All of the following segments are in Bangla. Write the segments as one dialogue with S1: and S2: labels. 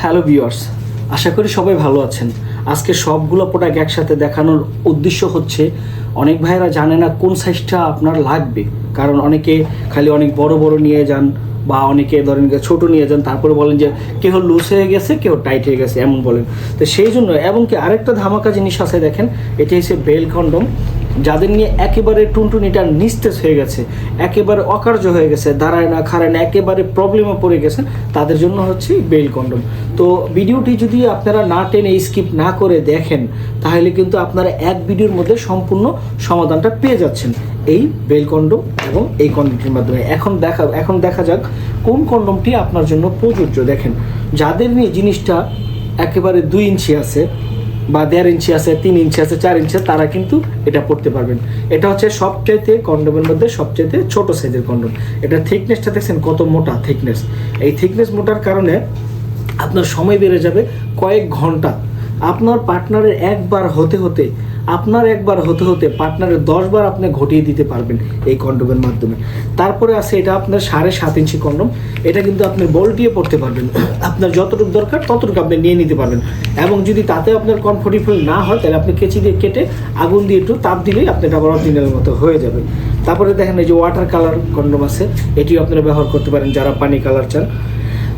S1: হ্যালো ভিউয়ার্স, আশা করি সবাই ভালো আছেন। আজকে সবগুলো প্রোডাক্ট একসাথে দেখানোর উদ্দেশ্য হচ্ছে অনেক ভাইয়েরা জানে না কোন সাইজটা আপনার লাগবে, কারণ অনেকে খালি অনেক বড় বড় নিয়ে যান বা অনেকে ধরেন ছোট নিয়ে যান, তারপরে বলেন যে কেউ লুজ হয়ে গেছে কেউ টাইট হয়ে গেছে এমন বলেন। তো সেই জন্য এবং কি আরেকটা ধামাকা জিনিস আছে, দেখেন এটি হচ্ছে বেল কন্ডম। যাদের নিয়ে একেবারে টুনটুনিটা নিস্তেজ হয়ে গেছে, একেবারে অকার্য হয়ে গেছে, দাঁড়ায় না খাড়ায় না, একেবারে প্রবলেমে পড়ে গেছেন, তাদের জন্য হচ্ছে বেল কন্ডম। তো ভিডিওটি যদি আপনারা না টেনে স্কিপ না করে দেখেন, তাহলে কিন্তু আপনারা এক ভিডিওর মধ্যে সম্পূর্ণ সমাধানটা পেয়ে যাচ্ছেন এই বেল কন্ডম এবং এই কন্ডমটির মাধ্যমে। এখন দেখা যাক কোন কন্ডমটি আপনার জন্য প্রযোজ্য। দেখেন, যাদের নিয়ে জিনিসটা একেবারে 2 ইঞ্চি আছে বা 1.5 ইঞ্চি আছে, 3 ইঞ্চি আছে, 4 ইঞ্চি, তারা কিন্তু এটা পড়তে পারবেন। এটা হচ্ছে সবচাইতে কন্ডোমের মধ্যে সবচাইতে ছোট সাইজের কন্ডোম। এটা থিকনেসটা দেখছেন কত মোটা থিকনেস। এই থিকনেস মোটার কারণে আপনার সময় বেড়ে যাবে কয়েক ঘন্টা। আপনার পার্টনারের একবার হতে হতে পার্টনারের 10 বার আপনি ঘটিয়ে দিতে পারবেন এই কন্ডোমের মাধ্যমে। তারপরে আছে এটা আপনার 7.5 ইঞ্চি কন্ডোম। এটা কিন্তু আপনি বল্টিয়ে পড়তে পারবেন, আপনার যতটুকু দরকার ততটুকু আপনি নিয়ে নিতে পারবেন। এবং যদি তাতে আপনার কমফোর্টেবল না হয়, তাহলে আপনি কেচি দিয়ে কেটে আগুন দিয়ে একটু তাপ দিলেই আপনার আবার অরিজিনালের মতো হয়ে যাবে। তারপরে দেখেন এই যে ওয়াটার কালার কন্ডোম আছে, এটিও আপনারা ব্যবহার করতে পারেন যারা পানি কালার চান।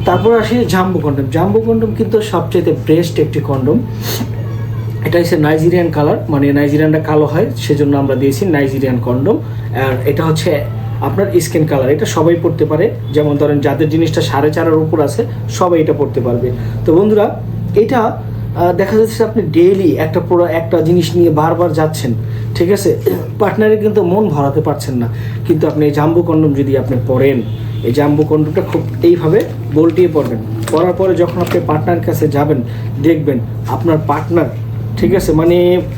S1: তারপর আসি জাম্বো কন্ডোম। জাম্বো কন্ডোম কিন্তু সবচেয়ে বেস্ট একটি কন্ডোম। এটা হচ্ছে নাইজেরিয়ান কালার, মানে নাইজেরিয়ানটা কালো হয় সেজন্য আমরা দিয়েছি নাইজেরিয়ান কন্ডোম। আর এটা হচ্ছে আপনার স্কিন কালার। এটা সবাই পড়তে পারে, যেমন ধরেন যাদের জিনিসটা 4.5-এর উপর আছে সবাই এটা পড়তে পারবে। তো বন্ধুরা, এটা দেখা যাচ্ছে আপনি ডেইলি একটা জিনিস নিয়ে বারবার যাচ্ছেন, ঠিক আছে, পার্টনারে কিন্তু মন ভরাতে পারছেন না, কিন্তু আপনি এই জাম্বো কন্ডোম যদি আপনি পরেন, এই জাম্বো কন্ডোমটা খুব এইভাবে বল্টিয়ে পড়বেন। পরার পরে যখন আপনি পার্টনারের কাছে যাবেন, দেখবেন আপনার পার্টনার, ঠিক আছে, মানে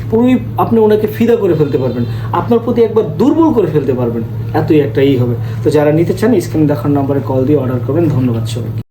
S1: পুরোই আপনি ওনাকে ফিদা করে ফেলতে পারবেন, আপনার প্রতি একবার দুর্বল করে ফেলতে পারবেন, এতই একটা হবে। তো যারা নিতে চান স্ক্রিনে দেখার নাম্বারে কল দিয়ে অর্ডার করবেন। ধন্যবাদ সবাইকে।